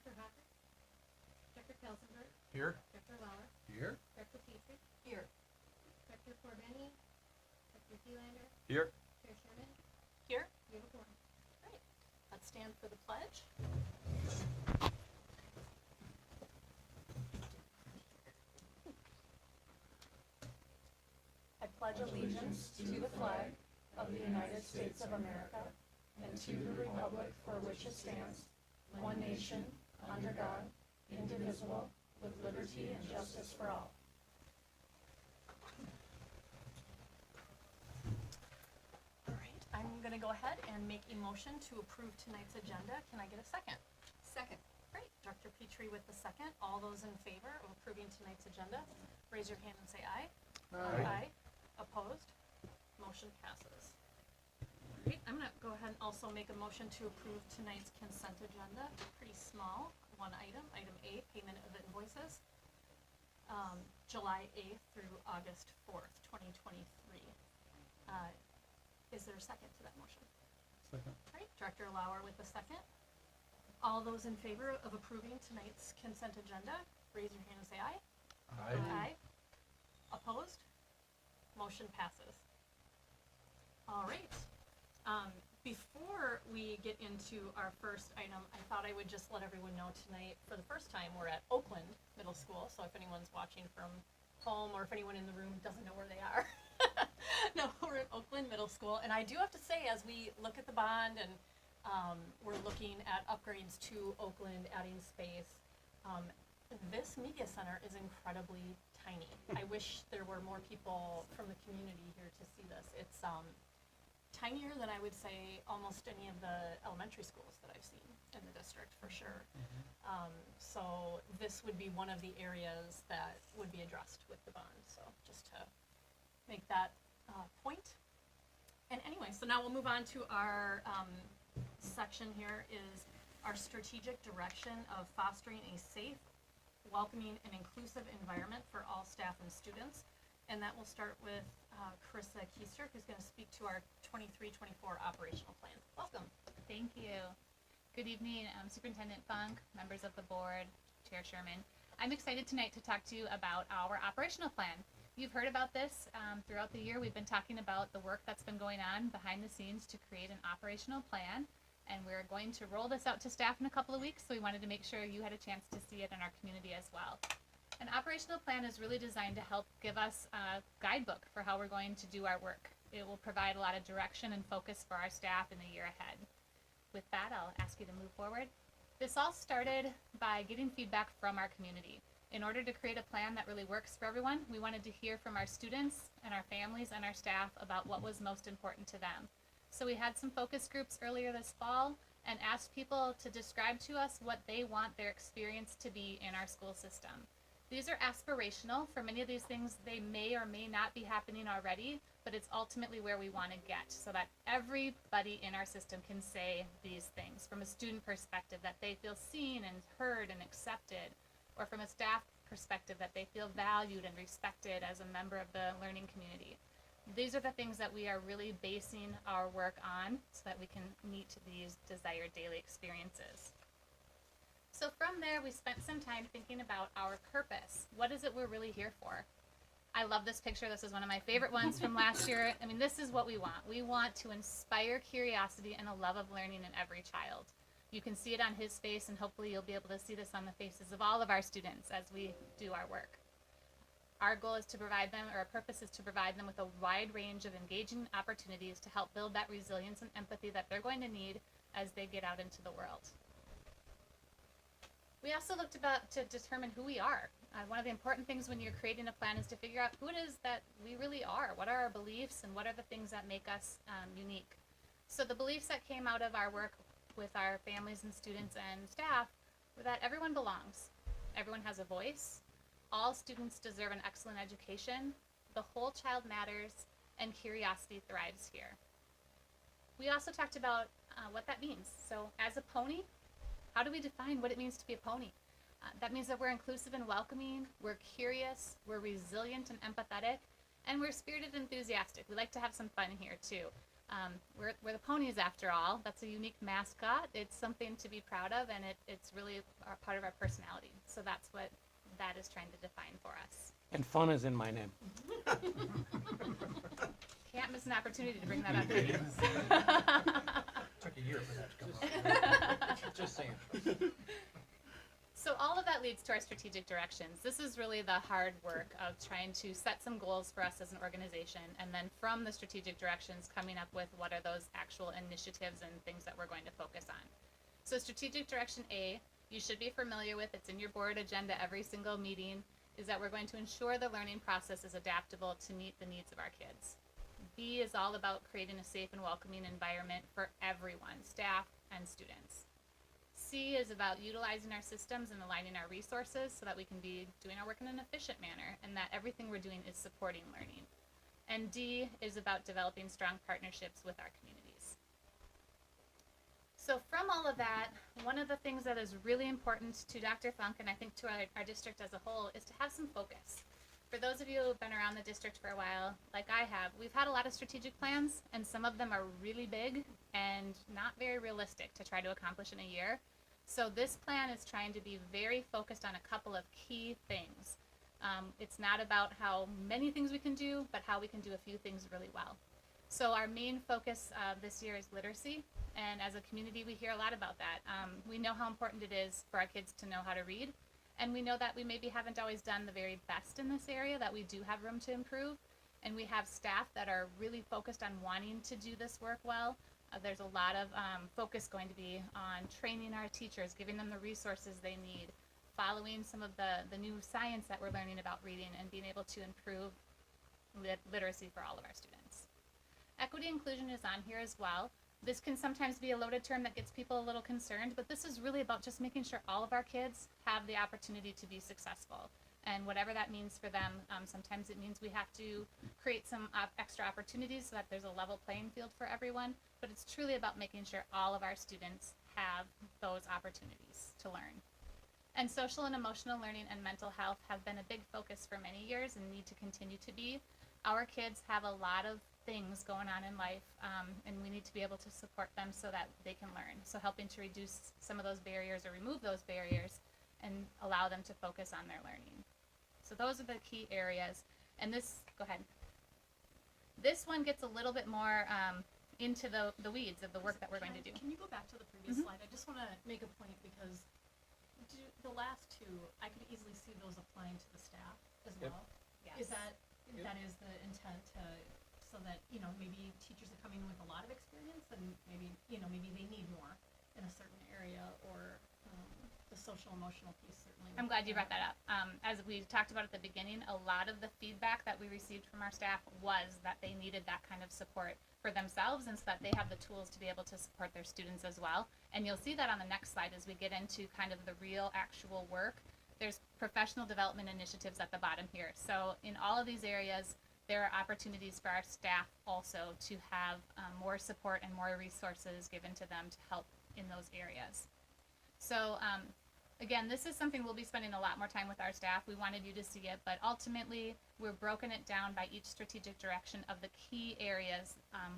Dr. Hocker. Dr. Kelsenberg. Here. Dr. Lauer. Here. Dr. Petrie. Here. Dr. Corbeni. Dr. Thielander. Here. Chair Sherman. Here. You have a quorum. Great. Let's stand for the pledge. I pledge allegiance to the flag of the United States of America and to the republic for which it stands, one nation, under God, indivisible, with liberty and justice for all. All right, I'm going to go ahead and make a motion to approve tonight's agenda. Can I get a second? Second. Great. Dr. Petrie with the second. All those in favor of approving tonight's agenda, raise your hand and say aye. Aye. Opposed? Motion passes. Great. I'm going to go ahead and also make a motion to approve tonight's consent agenda. Pretty small. One item. Item A, payment of invoices. July 8th through August 4th, 2023. Is there a second to that motion? Second. Great. Director Lauer with the second. All those in favor of approving tonight's consent agenda, raise your hand and say aye. Aye. Opposed? Motion passes. All right. Before we get into our first item, I thought I would just let everyone know tonight, for the first time, we're at Oakland Middle School. So if anyone's watching from home or if anyone in the room doesn't know where they are, no, we're at Oakland Middle School. And I do have to say, as we look at the bond and we're looking at upgrades to Oakland, adding space, this media center is incredibly tiny. I wish there were more people from the community here to see this. It's tinier than I would say almost any of the elementary schools that I've seen in the district, for sure. So this would be one of the areas that would be addressed with the bond. So just to make that point. And anyway, so now we'll move on to our section here is our strategic direction of fostering a safe, welcoming, and inclusive environment for all staff and students. And that will start with Carissa Keister, who's going to speak to our 23-24 operational plan. Welcome. Thank you. Good evening, Superintendent Funk, members of the board, Chair Sherman. I'm excited tonight to talk to you about our operational plan. You've heard about this throughout the year. We've been talking about the work that's been going on behind the scenes to create an operational plan, and we're going to roll this out to staff in a couple of weeks, so we wanted to make sure you had a chance to see it in our community as well. An operational plan is really designed to help give us a guidebook for how we're going to do our work. It will provide a lot of direction and focus for our staff in the year ahead. With that, I'll ask you to move forward. This all started by getting feedback from our community. In order to create a plan that really works for everyone, we wanted to hear from our students and our families and our staff about what was most important to them. So we had some focus groups earlier this fall and asked people to describe to us what they want their experience to be in our school system. These are aspirational. For many of these things, they may or may not be happening already, but it's ultimately where we want to get so that everybody in our system can say these things from a student perspective, that they feel seen and heard and accepted, or from a staff perspective, that they feel valued and respected as a member of the learning community. These are the things that we are really basing our work on so that we can meet these desired daily experiences. So from there, we spent some time thinking about our purpose. What is it we're really here for? I love this picture. This is one of my favorite ones from last year. I mean, this is what we want. We want to inspire curiosity and a love of learning in every child. You can see it on his face, and hopefully you'll be able to see this on the faces of all of our students as we do our work. Our goal is to provide them, or our purpose is to provide them with a wide range of engaging opportunities to help build that resilience and empathy that they're going to need as they get out into the world. We also looked to determine who we are. One of the important things when you're creating a plan is to figure out who it is that we really are. What are our beliefs and what are the things that make us unique? So the beliefs that came out of our work with our families and students and staff were that everyone belongs. Everyone has a voice. All students deserve an excellent education. The whole child matters, and curiosity thrives here. We also talked about what that means. So as a pony, how do we define what it means to be a pony? That means that we're inclusive and welcoming, we're curious, we're resilient and empathetic, and we're spirited and enthusiastic. We like to have some fun here too. We're the ponies after all. That's a unique mascot. It's something to be proud of, and it's really part of our personality. So that's what that is trying to define for us. And fun is in my name. Can't miss an opportunity to bring that up. Took a year for that to come up. Just saying. So all of that leads to our strategic directions. This is really the hard work of trying to set some goals for us as an organization, and then from the strategic directions coming up with what are those actual initiatives and things that we're going to focus on. So strategic direction A, you should be familiar with, it's in your board agenda every single meeting, is that we're going to ensure the learning process is adaptable to meet the needs of our kids. B is all about creating a safe and welcoming environment for everyone, staff and students. C is about utilizing our systems and aligning our resources so that we can be doing our work in an efficient manner and that everything we're doing is supporting learning. And D is about developing strong partnerships with our communities. So from all of that, one of the things that is really important to Dr. Funk and I think to our district as a whole is to have some focus. For those of you who have been around the district for a while, like I have, we've had a lot of strategic plans and some of them are really big and not very realistic to try to accomplish in a year. So this plan is trying to be very focused on a couple of key things. It's not about how many things we can do, but how we can do a few things really well. So our main focus this year is literacy, and as a community we hear a lot about that. We know how important it is for our kids to know how to read, and we know that we maybe haven't always done the very best in this area, that we do have room to improve, and we have staff that are really focused on wanting to do this work well. There's a lot of focus going to be on training our teachers, giving them the resources they need, following some of the new science that we're learning about reading, and being able to improve literacy for all of our students. Equity inclusion is on here as well. This can sometimes be a loaded term that gets people a little concerned, but this is really about just making sure all of our kids have the opportunity to be successful. And whatever that means for them, sometimes it means we have to create some extra opportunities so that there's a level playing field for everyone, but it's truly about making sure all of our students have those opportunities to learn. And social and emotional learning and mental health have been a big focus for many years and need to continue to be. Our kids have a lot of things going on in life, and we need to be able to support them so that they can learn. So helping to reduce some of those barriers or remove those barriers and allow them to focus on their learning. So those are the key areas. And this, go ahead. This one gets a little bit more into the weeds of the work that we're going to do. Can you go back to the previous slide? I just want to make a point because the last two, I could easily see those applying to the staff as Yep. well. Yes. Is that is the intent to, so that, maybe teachers are coming with a lot of experience and maybe they need more in a certain area, or the social emotional piece certainly. I'm glad you brought that up. As we talked about at the beginning, a lot of the feedback that we received from our staff was that they needed that kind of support for themselves, and so that they have the tools to be able to support their students as well. And you'll see that on the next slide as we get into kind of the real actual work. There's professional development initiatives at the bottom here. So in all of these areas, there are opportunities for our staff also to have more support and more resources given to them to help in those areas. So again, this is something we'll be spending a lot more time with our staff. We wanted you to see it, but ultimately we've broken it down by each strategic direction of the key areas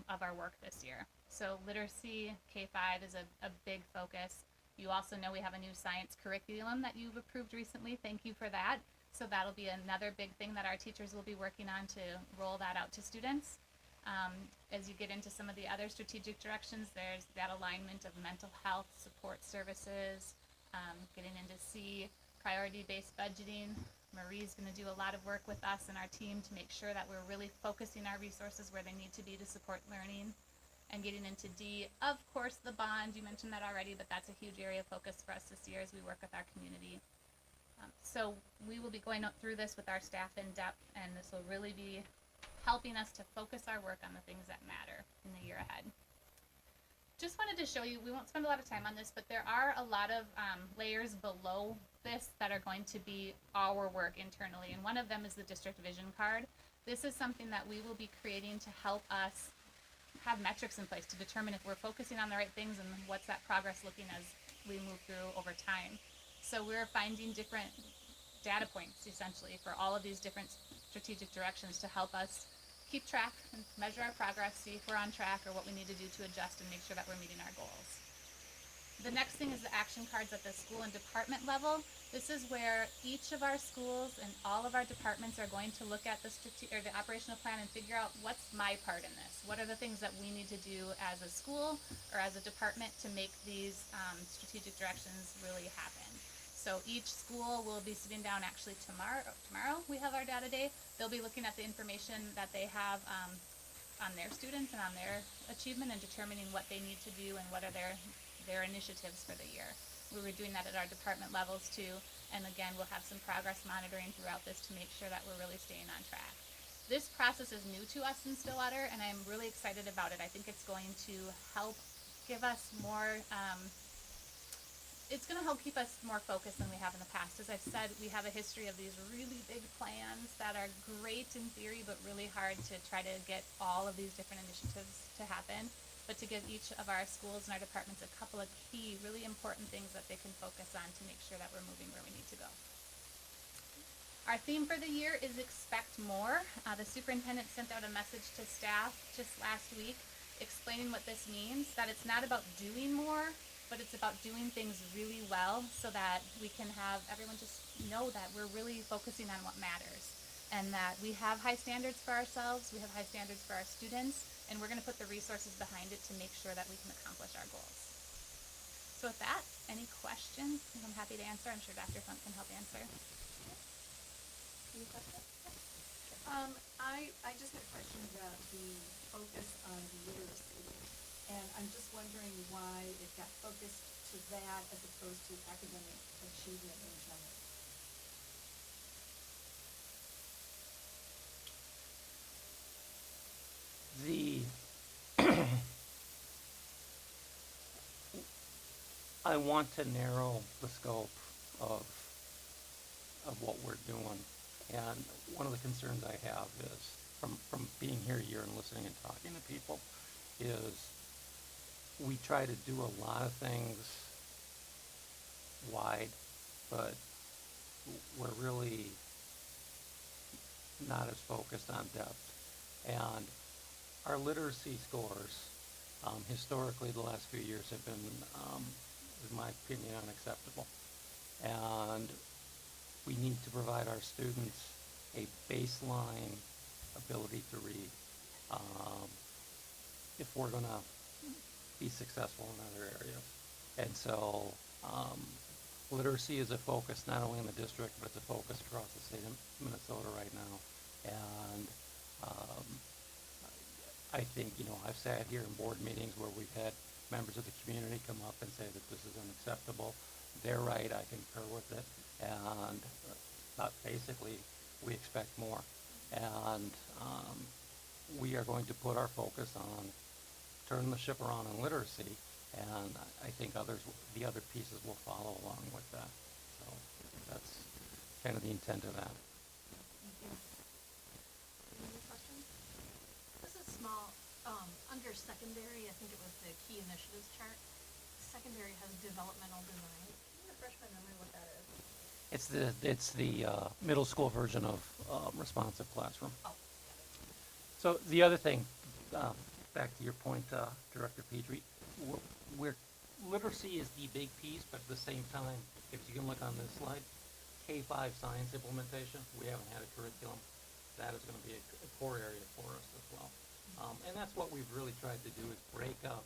of our work this year. So literacy, K-5 is a big focus. You also know we have a new science curriculum that you've approved recently. Thank you for that. So that'll be another big thing that our teachers will be working on to roll that out to students. As you get into some of the other strategic directions, there's that alignment of mental health support services, getting into C, priority-based budgeting. Marie's going to do a lot of work with us and our team to make sure that we're really focusing our resources where they need to be to support learning. And getting into D, of course, the bond, you mentioned that already, but that's a huge area of focus for us this year as we work with our community. So we will be going through this with our staff in depth, and this will really be helping us to focus our work on the things that matter in the year ahead. Just wanted to show you, we won't spend a lot of time on this, but there are a lot of layers below this that are going to be our work internally, and one of them is the district vision card. This is something that we will be creating to help us have metrics in place to determine if we're focusing on the right things and what's that progress looking as we move through over time. So we're finding different data points essentially for all of these different strategic directions to help us keep track and measure our progress, see if we're on track or what we need to do to adjust and make sure that we're meeting our goals. The next thing is the action cards at the school and department level. This is where each of our schools and all of our departments are going to look at the operational plan and figure out what's my part in this. What are the things that we need to do as a school or as a department to make these strategic directions really happen. So each school will be sitting down actually tomorrow we have our data day. They'll be looking at the information that they have on their students and on their achievement and determining what they need to do and what are their initiatives for the year. We were doing that at our department levels too, and again, we'll have some progress monitoring throughout this to make sure that we're really staying on track. This process is new to us in Stillwater, and I'm really excited about it. I think it's going to help give us more, it's going to help keep us more focused than we have in the past. As I've said, we have a history of these really big plans that are great in theory, but really hard to try to get all of these different initiatives to happen. But to give each of our schools and our departments a couple of key, really important things that they can focus on to make sure that we're moving where we need to go. Our theme for the year is expect more. The superintendent sent out a message to staff just last week explaining what this means, that it's not about doing more, but it's about doing things really well so that we can have everyone just know that we're really focusing on what matters and that we have high standards for ourselves, we have high standards for our students, and we're going to put the resources behind it to make sure that we can accomplish our goals. So with that, any questions? I'm happy to answer. I'm sure Dr. Funk can help answer. Any questions? I just had a question about the focus on literacy, and I'm just wondering why it got focused to that as opposed to academic achievement in general. I want to narrow the scope of what we're doing, and one of the concerns I have is from being here a year and listening and talking to people is we try to do a lot of things wide, but we're really not as focused on depth. And our literacy scores, historically, the last few years have been, in my opinion, unacceptable. And we need to provide our students a baseline ability to read if we're going to be successful in other areas. And so literacy is a focus not only in the district, but it's a focus across the state of Minnesota right now. And I think, I've sat here in board meetings where we've had members of the community come up and say that this is unacceptable. They're right, I concur with it. And basically, we expect more. And we are going to put our focus on turning the ship around on literacy, and I think the other pieces will follow along with that. So that's kind of the intent of that. Thank you. Any more questions? This is small. Under secondary, I think it was the key initiatives chart. Secondary has developmental design. Can you refresh my memory what that is? It's the middle school version of responsive classroom. Oh, So the other thing, back to your point, Director Petrie, literacy is the big piece, but at the same time, if you can look on this slide, K-5 science implementation, we haven't had a curriculum. That is going to be a core area for us as well. And that's what we've really tried to do is break up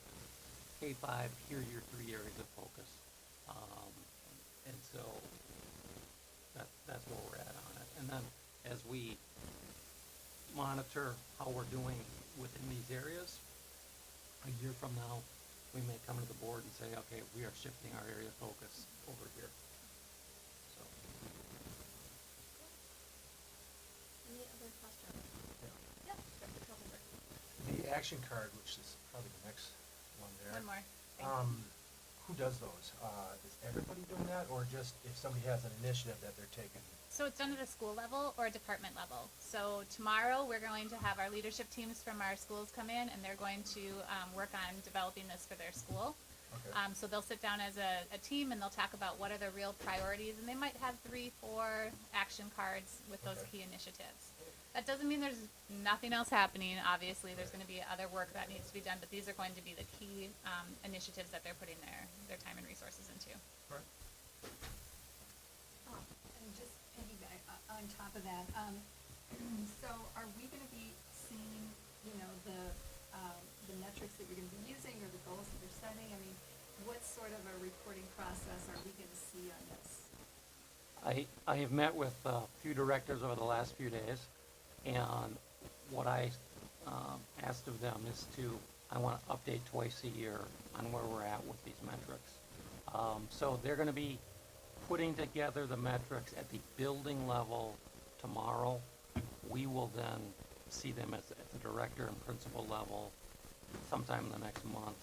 K-5, here are your 3 areas of focus. And so that's where we're at on it. And then as we monitor how we're doing within these areas, a year from now, we may come to the board and say, okay, we are shifting our area of focus over here. So. any other questions? Yeah, Dr. Kellenberg. The action card, which is probably the next one there. One more. Who does those? Is everybody doing that, or just if somebody has an initiative that they're taking? So it's done at a school level or a department level. So tomorrow we're going to have our leadership teams from our schools come in, and they're going to work on developing this for their school. Okay. So they'll sit down as a team and they'll talk about what are the real priorities, and they might have 3, 4 action cards with those Okay. key initiatives. That doesn't mean there's nothing else happening. Obviously, there's going to be other work that needs to be done, but these are going to be the key initiatives that they're putting their time and resources into. Right. And just piggyback on top of that, so are we gonna be seeing, the metrics that you're gonna be using or the goals that you're setting? I mean, what sort of a reporting process are we gonna see on this? I have met with a few directors over the last few days, and what I asked of them is I want to update twice a year on where we're at with these metrics. So they're going to be putting together the metrics at the building level tomorrow. We will then see them at the director and principal level sometime in the next month.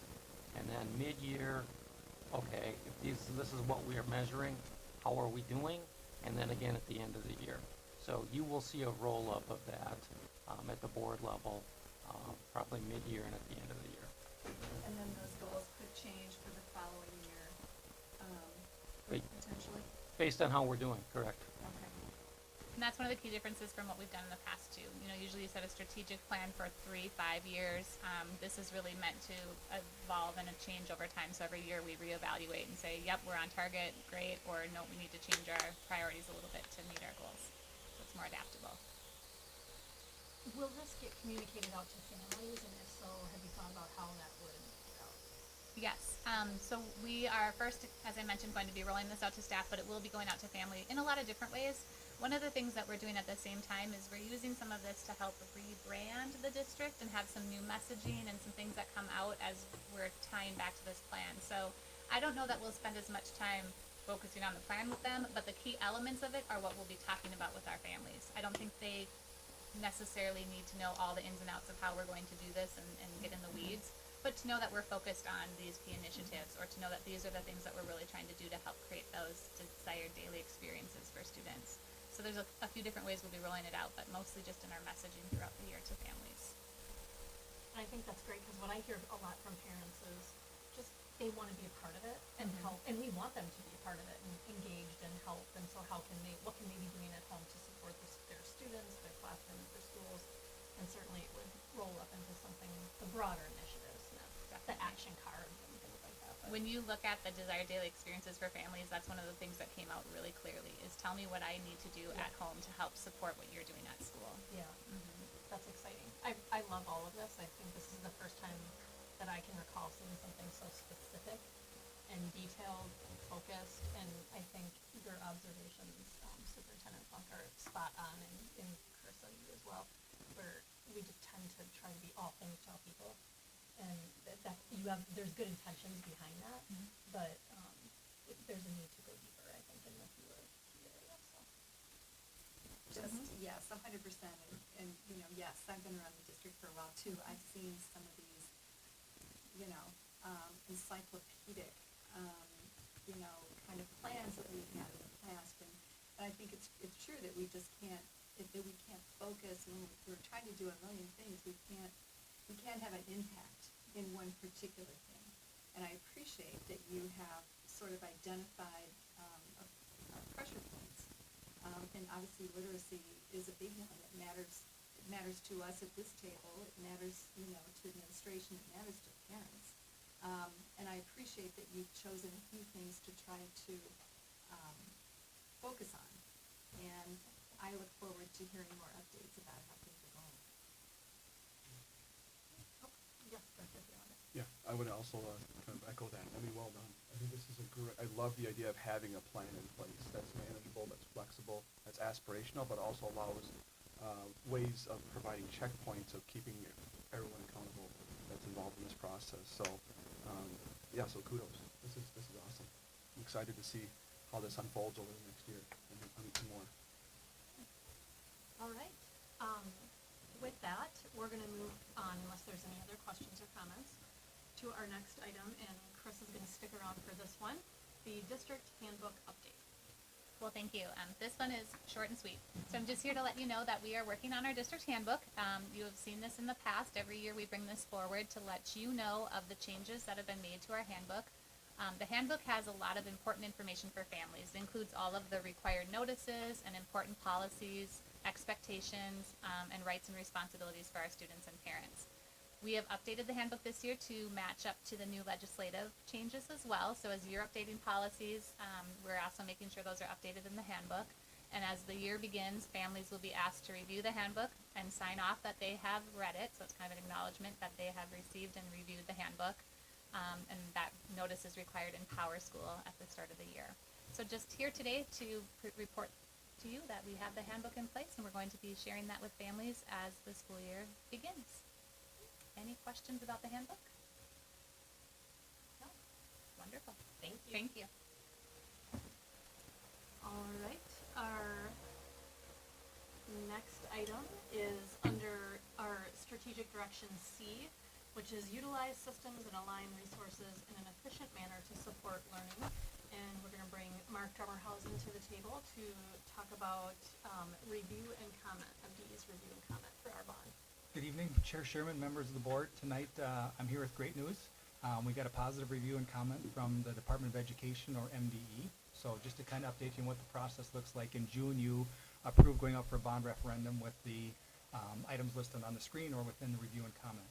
And then mid-year, okay, if this is what we are measuring, how are we doing? And then again at the end of the year. So you will see a roll-up of that at the board level, probably mid-year and at the end of the year. And then those goals could change for the following year, Wait. potentially? Based on how we're doing, correct? Okay. And that's one of the key differences from what we've done in the past too. Usually you set a strategic plan for 3-5 years. This is really meant to evolve and change over time. So every year we reevaluate and say, yep, we're on target, great, or no, we need to change our priorities a little bit to meet our goals. So it's more adaptable. Will this get communicated out to families, and if so, have you thought about how that would go? Yes. So we are first, as I mentioned, going to be rolling this out to staff, but it will be going out to family in a lot of different ways. One of the things that we're doing at the same time is we're using some of this to help rebrand the district and have some new messaging and some things that come out as we're tying back to this plan. So I don't know that we'll spend as much time focusing on the plan with them, but the key elements of it are what we'll be talking about with our families. I don't think they necessarily need to know all the ins and outs of how we're going to do this and get in the weeds, but to know that we're focused on these key initiatives, or to know that these are the things that we're really trying to do to help create those desired daily experiences for students. So there's a few different ways we'll be rolling it out, but mostly just in our messaging throughout the year to families. And I think that's great, because what I hear a lot from parents is just they want to be a part of it and help, and we want them to be a part of it and engaged and help. And so what can they be doing at home to support their students, their classrooms, their schools? And certainly it would roll up into something, the broader initiatives, the action cards and things like that. But When you look at the desired daily experiences for families, that's one of the things that came out really clearly is tell me what I need to do at home to help support what you're doing at school. yeah, that's exciting. I love all of this. I think this is the first time that I can recall seeing something so specific and detailed and focused, and I think your observations, Superintendent Funk, are spot on, and Carissa, you as well, where we just tend to try to be all things to all people, and there's good intentions behind that, but there's a need to go deeper, I think, in a few key areas, so. Just, yes, 100%, and, yes, I've been around the district for a while too, I've seen some of these, encyclopedic, kind of plans that we've had in the past, and I think it's true that we just can't, that we can't focus, when we're trying to do a million things, we can't have an impact in one particular thing, and I appreciate that you have sort of identified, pressure points. And obviously literacy is a big one. It matters to us at this table. It matters, to administration. It matters to parents. And I appreciate that you've chosen a few things to try to focus on. And I look forward to hearing more updates about how things are going. Yes, Director Fiona. Yeah, I would also kind of echo that. I mean, well done. I think this is I love the idea of having a plan in place that's manageable, that's flexible, that's aspirational, but also allows ways of providing checkpoints of keeping everyone accountable that's involved in this process. So, so kudos. This is awesome. I'm excited to see how this unfolds over the next year and more. All right. With that, we're going to move on, unless there's any other questions or comments, to our next item, and Chris is going to stick around for this one, the district handbook update. Well, thank you. This one is short and sweet. So I'm just here to let you know that we are working on our district handbook. You have seen this in the past. Every year we bring this forward to let you know of the changes that have been made to our handbook. The handbook has a lot of important information for families. It includes all of the required notices and important policies, expectations, and rights and responsibilities for our students and parents. We have updated the handbook this year to match up to the new legislative changes as well. So as you're updating policies, we're also making sure those are updated in the handbook. And as the year begins, families will be asked to review the handbook and sign off that they have read it. So it's kind of an acknowledgement that they have received and reviewed the handbook. And that notice is required in Power School at the start of the year. So just here today to report to you that we have the handbook in place, and we're going to be sharing that with families as the school year begins. Any questions about the handbook? No? Wonderful. Thank you. Thank you. All right, our next item is under our strategic direction C, which is utilize systems and align resources in an efficient manner to support learning. And we're gonna bring Mark Drummerhausen to the table to talk about review and comment, MDE's review and comment for our bond. Good evening, Chair Sherman, members of the board. Tonight, I'm here with great news. We got a positive review and comment from the Department of Education, or MDE. So just to kind of update you on what the process looks like, in June, you approved going up for a bond referendum with the items listed on the screen or within the review and comment.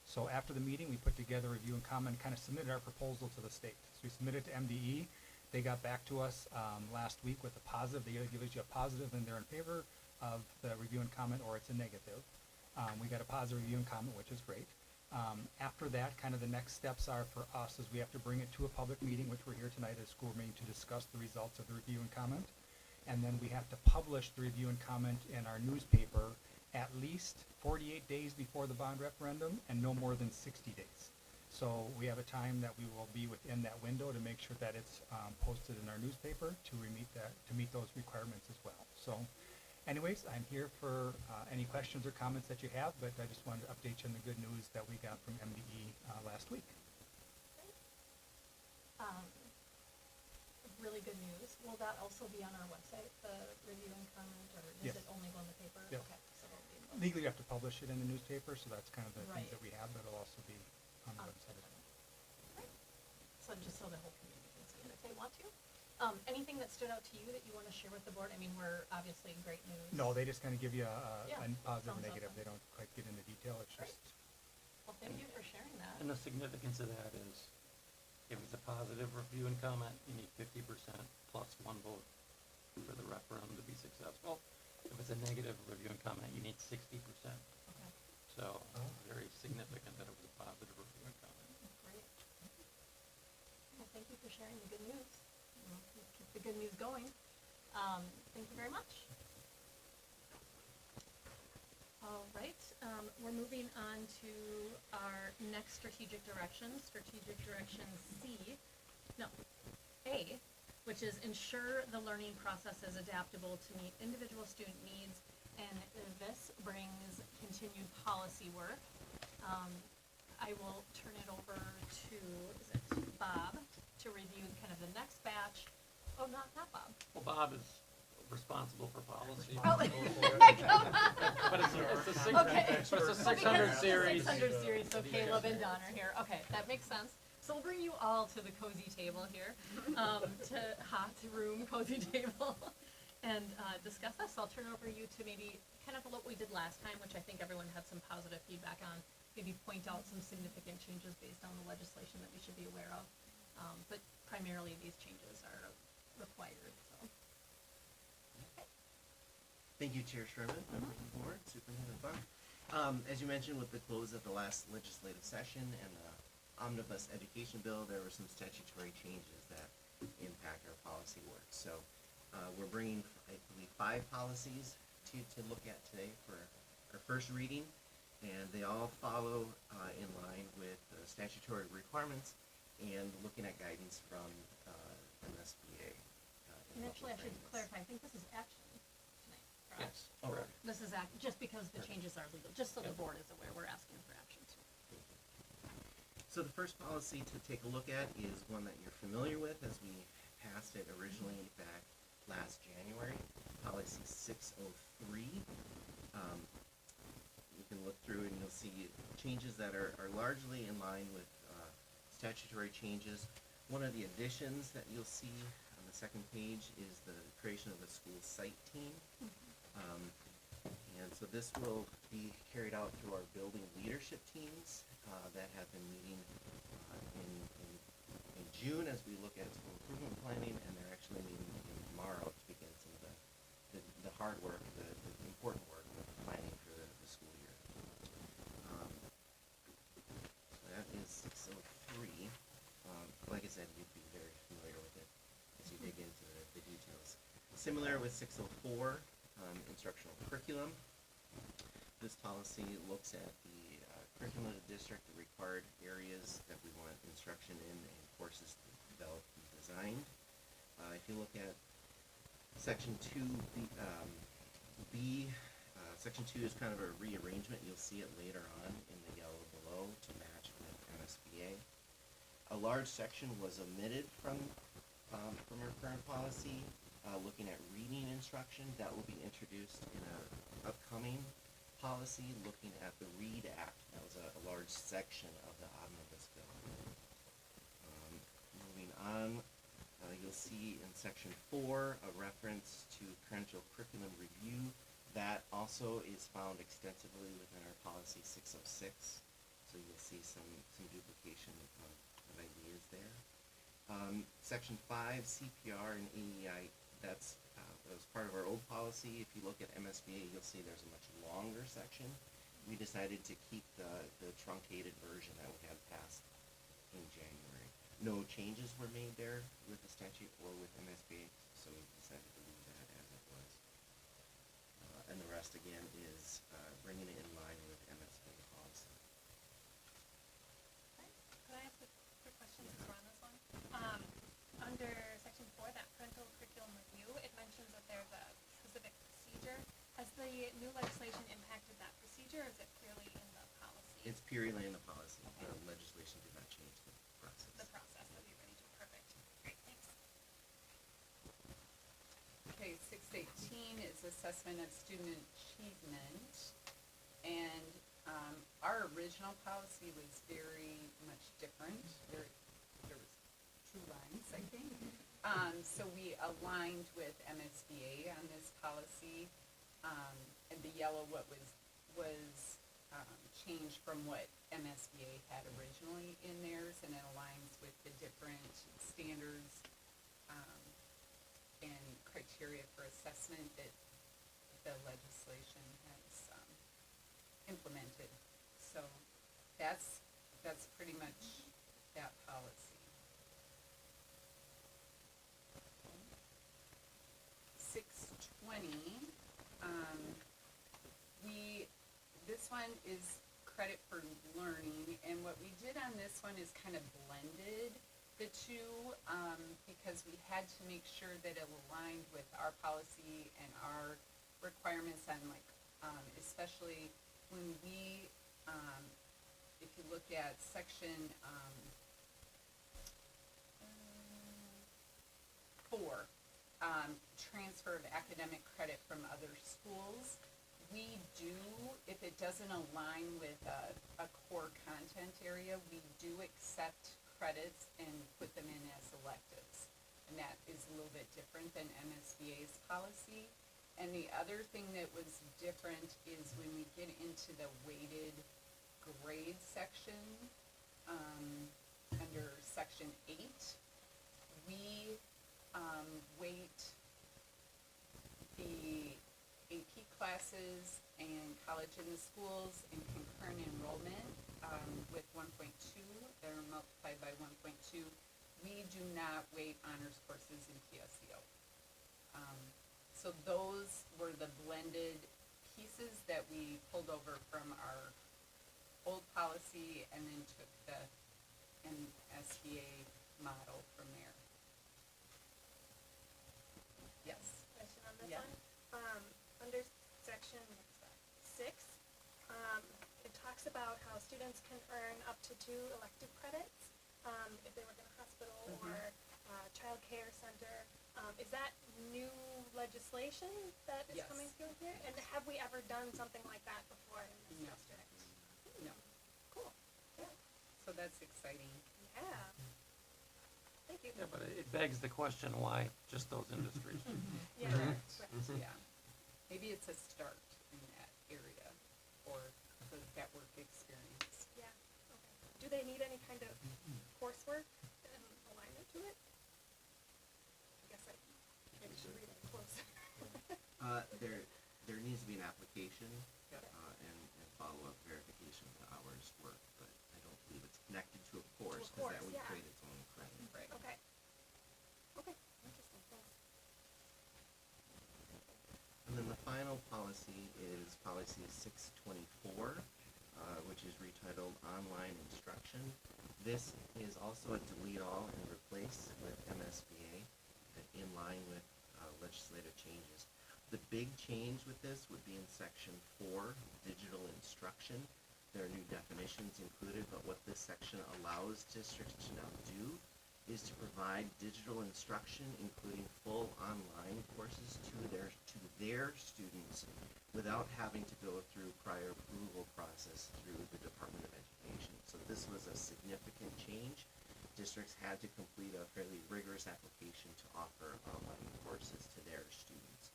So after the meeting, we put together a review and comment and kind of submitted our proposal to the state. So we submitted to MDE. They got back to us last week with a positive. They either give us a positive and they're in favor of the review and comment, or it's a negative. We got a positive review and comment, which is great. After that, kind of the next steps are for us is we have to bring it to a public meeting, which we're here tonight at a school meeting to discuss the results of the review and comment. And then we have to publish the review and comment in our newspaper at least 48 days before the bond referendum and no more than 60 days. So we have a time that we will be within that window to make sure that it's posted in our newspaper to meet those requirements as well. So anyways, I'm here for any questions or comments that you have, but I just wanted to update you on the good news that we got from MDE last week. Really good news. Will that also be on our website, the review and comment, or does Yes. it only go in the paper? Yes. Okay, so it'll be in the Legally, you have to publish it in the newspaper, so that's kind of the things Right. that we have, but it'll also be on the on website as well. Right. So just so the whole community can see it if they want to. Anything that stood out to you that you want to share with the board? I mean, we're obviously great news. No, they just kind of give you Yeah, a positive or thumbs up negative. on They don't quite get into detail. It's Great. just, Well, thank you for sharing that. And the significance of that is, if it's a positive review and comment, you need 50% plus one vote for the referendum to be successful. If it's a negative review and comment, you need 60%. Okay, So, very significant that it was a positive review and comment. great. Well, thank you for sharing the good news. We'll keep the good news going. Thank you very much. All right, we're moving on to our next strategic direction, strategic direction A, which is ensure the learning process is adaptable to meet individual student needs, and this brings continued policy work. I will turn it over to, is it Bob, to review kind of the next batch. Oh, not Bob. Well, Bob is responsible for policy. Oh. But it's a Okay. 600 series. 600 series, so Caleb and Don are here. Okay, that makes sense. So we'll bring you all to the cozy table here, to hot room cozy table, and discuss this. So I'll turn it over to you to maybe kind of what we did last time, which I think everyone had some positive feedback on. Maybe point out some significant changes based on the legislation that we should be aware of. But primarily these changes are required, so. Thank you, Chair Sherman, members of the board, Superintendent Funk. As you mentioned, with the close of the last legislative session and the omnibus education bill, there were some statutory changes that impact our policy work. So we're bringing, I believe, 5 policies to look at today for our first reading, and they all follow in line with statutory requirements and looking at guidance from MSBA. And actually, I should clarify, I think this is action tonight, correct? Yes, Oh, correct. This is just because the changes are legal, just so the board is aware, we're asking for action too. So the first policy to take a look at is one that you're familiar with, as we passed it originally back last January, policy 603. You can look through and you'll see changes that are largely in line with statutory changes. One of the additions that you'll see on the second page is the creation of a school site team. And so this will be carried out through our building leadership teams that have been meeting in June as we look at school improvement planning, and they're actually meeting again tomorrow to begin some of the hard work, the important work with planning for the school year. So that is 603. Like I said, you'd be very familiar with it as you dig into the details. Similar with 604, instructional curriculum. This policy looks at the curriculum of the district, the required areas that we want instruction in, and courses developed and designed. If you look at section 2B, section 2 is kind of a rearrangement. You'll see it later on in the yellow below to match with MSBA. A large section was omitted from our current policy, looking at reading instruction. That will be introduced in an upcoming policy looking at the READ Act. That was a large section of the omnibus bill. Moving on, you'll see in section 4 a reference to parental curriculum review. That also is found extensively within our policy 606. So you'll see some duplication of ideas there. Section 5, CPR and AEI, that was part of our old policy. If you look at MSBA, you'll see there's a much longer section. We decided to keep the truncated version that we had passed in January. No changes were made there with the statute or with MSBA, so we decided to leave that as it was. And the rest, again, is bringing it in line with MSBA policy. Could I ask a quick question since we're on this one? Under section 4, that parental curriculum review, it mentions that there's a specific procedure. Has the new legislation impacted that procedure, or is it purely in the policy? It's purely in the policy. Okay. The legislation did not change the process. The process that we ready to, perfect. Great, thanks. Okay, 618 is assessment of student achievement, and our original policy was very much different. There was 2 lines, I think. So we aligned with MSBA on this policy, and the yellow what was changed from what MSBA had originally in theirs, and it aligns with the different standards and criteria for assessment that the legislation has implemented. So that's pretty much that policy. 620, this one is credit for learning, and what we did on this one is kind of blended the two, because we had to make sure that it aligned with our policy and our requirements on, like, especially when we, if you look at section 4, transfer of academic credit from other schools, we do, if it doesn't align with a core content area, we do accept credits and put them in as electives. And that is a little bit different than MSBA's policy. And the other thing that was different is when we get into the weighted grade section, under section 8, we weight the AP classes and college in the schools and concurrent enrollment with 1.2, they're multiplied by 1.2. We do not weight honors courses in PSEO. So those were the blended pieces that we pulled over from our old policy and then took the MSBA model from there. Yes. Question on this Yeah. one. Under section 6, it talks about how students can earn up to 2 elective credits if they work in a hospital or child care center. Is that new legislation that is Yes. coming through here? And have we ever done something like that before in this No. district? No. Cool. So that's exciting. Yeah. Thank you. Yeah, but it begs the question, why just those industries? Yeah, Correct. yeah. Maybe it's a start in that area for that work experience. Yeah, okay. Do they need any kind of coursework and alignment to it? I guess I maybe should read it closer. There needs to be an application, Yep. and follow-up verification of the hours worked, but I don't believe it's connected to a course, cause course, that would yeah. create its own credit. Right. Okay. Okay, interesting, thanks. And then the final policy is policy 624, which is retitled online instruction. This is also a delete all and replace with MSBA, in line with legislative changes. The big change with this would be in section 4, digital instruction. There are new definitions included, but what this section allows districts to now do is to provide digital instruction, including full online courses to their students without having to go through prior approval process through the Department of Education. So this was a significant change. Districts had to complete a fairly rigorous application to offer online courses to their students.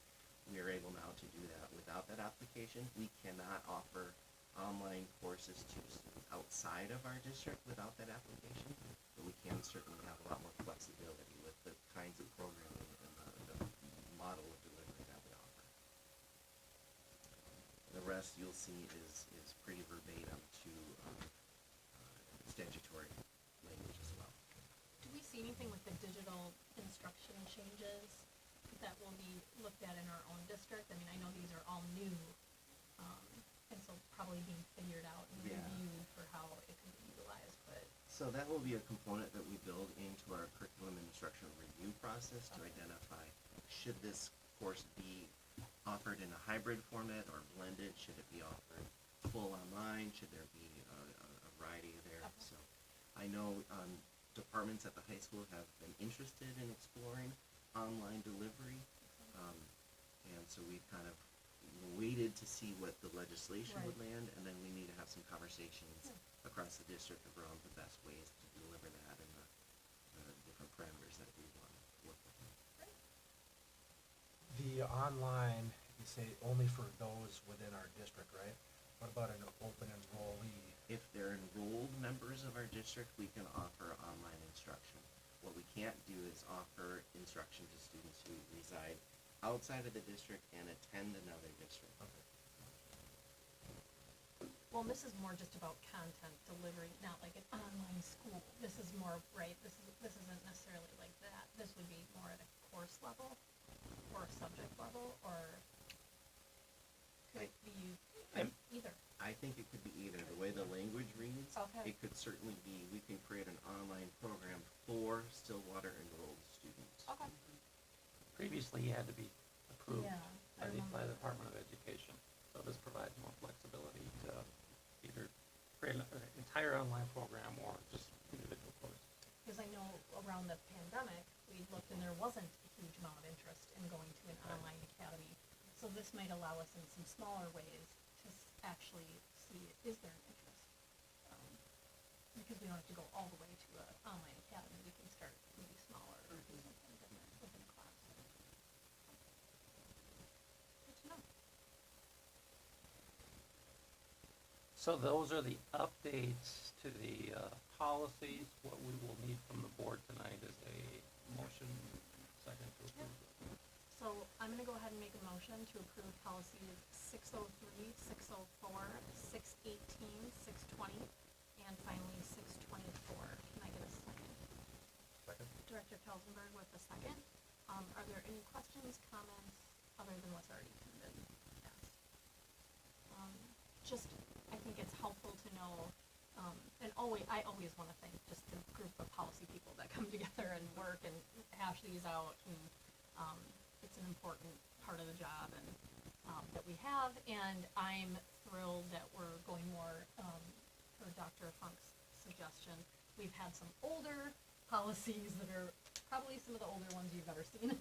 We are able now to do that without that application. We cannot offer online courses to students outside of our district without that application, but we can certainly have a lot more flexibility with the kinds of programming and the model of delivery that we offer. The rest you'll see is pretty verbatim to statutory language as well. Do we see anything with the digital instruction changes that will be looked at in our own district? I mean, I know these are all new, and so probably being figured out and Yeah. reviewed for how it can be utilized, but. So that will be a component that we build into our curriculum and instructional review process to identify, should this course be offered in a hybrid format or blended? Should it be offered full online? Should there be a variety there? Okay. So I know departments at the high school have been interested in exploring online delivery. And so we've kind of waited to see what the legislation would Right. land, and then we need to have some conversations across the district around the best ways to deliver that and the different parameters that we want to work with. The online, you say only for those within our district, right? What about an open enrollee? If they're enrolled members of our district, we can offer online instruction. What we can't do is offer instruction to students who reside outside of the district and attend another district. Okay. Well, this is more just about content delivery, not like an online school. This is more, right, this isn't necessarily like that. This would be more at a course level or a subject level, or could it be either? I think it could be either. The way the language reads, Okay. it could certainly be, we can create an online program for Stillwater enrolled students. Okay. Previously, you had to be approved Yeah, I by the remember. Department of Education. So this provides more flexibility to either create an entire online program or just individual courses. Because I know around the pandemic, we looked and there wasn't a huge amount of interest in going to an online academy. So this might allow us in some smaller ways to actually see, is there an interest? Because we don't have to go all the way to an online academy, we can start maybe smaller or do something different within a class. Good to know. So those are the updates to the policies. What we will need from the board tonight is a motion, second to approve. So I'm gonna go ahead and make a motion to approve policies 603, 604, 618, 620, and finally 624. Can I get a second? Second? Director Kelsenberg with a second. Are there any questions, comments, other than what's already been asked? Just, I think it's helpful to know, and I always wanna thank just the group of policy people that come together and work and hash these out, and, it's an important part of the job and, that we have, and I'm thrilled that we're going more, per Dr. Funk's suggestion. We've had some older policies that are probably some of the older ones you've ever seen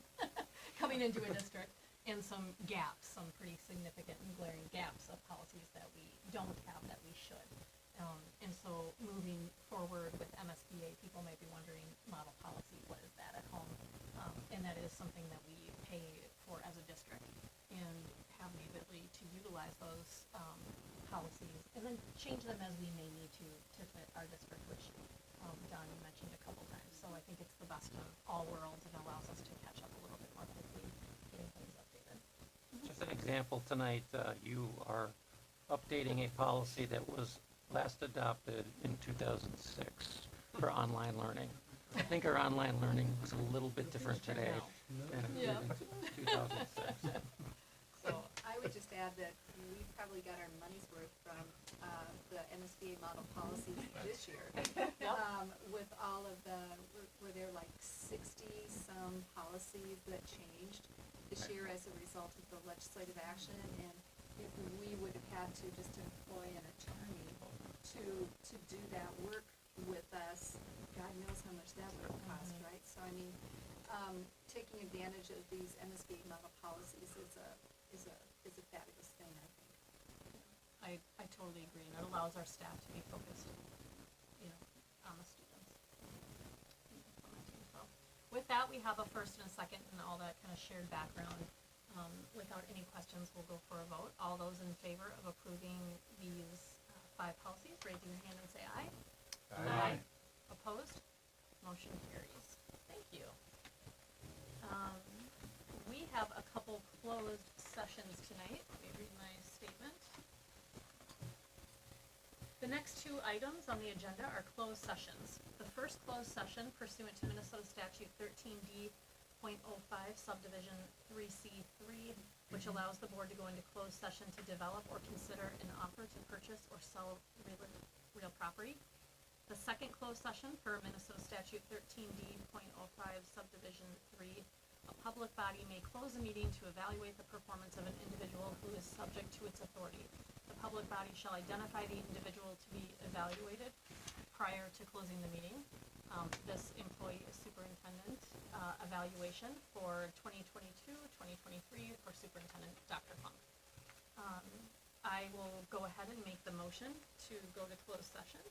coming into a district, and some gaps, some pretty significant and glaring gaps of policies that we don't have that we should. And so moving forward with MSBA, people might be wondering model policy and that is something that we pay for as a district, and have the ability to utilize those, policies, and then change them as we may need to fit our district, which, Don, you mentioned a couple times. So I think it's the best of all worlds and allows us to catch up a little bit more quickly, getting things updated. Just an example, tonight, you are updating a policy that was last adopted in 2006 for online learning. I think our online learning was a little bit different today than it Yeah. did in 2006. So I would just add that we probably got our money's worth from the MSBA model policies this year. With all of the, were there like 60-some policies that changed this year as a result of the legislative action? And if we would have had to just employ an attorney to do that work with us, God knows how much that would have cost, right? So I mean, taking advantage of these MSBA model policies is a fabulous thing, I think. I totally agree, and it allows our staff to be focused, on the students. and implementing. So, with that, we have a first and a second and all that kind of shared background. Without any questions, we'll go for a vote. All those in favor of approving these 5 policies, raise your hand and say aye. Aye. Opposed? Motion carries. Thank you. We have a couple closed sessions tonight. Let me read my statement. The next 2 items on the agenda are closed sessions. The first closed session pursuant to Minnesota Statute 13D.05 subdivision 3C3, which allows the board to go into closed session to develop or consider an offer to purchase or sell real property. The second closed session per Minnesota Statute 13D.05 subdivision 3, a public body may close a meeting to evaluate the performance of an individual who is subject to its authority. The public body shall identify the individual to be evaluated prior to closing the meeting. This employee is superintendent evaluation for 2022-2023 for Superintendent Dr. Funk. I will go ahead and make the motion to go to closed session.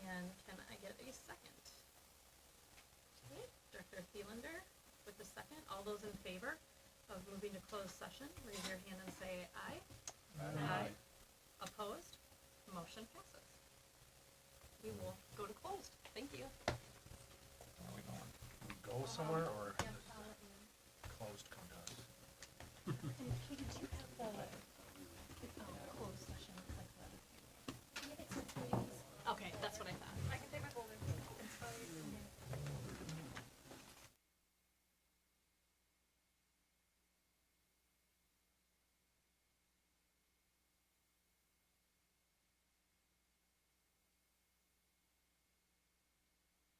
And can I get a second? Okay, Director Thielander with the second. All those in favor of moving to closed session, raise your hand and say aye. Aye. Opposed? Motion passes. We will go to closed. Thank you. Where are we going? Go somewhere or?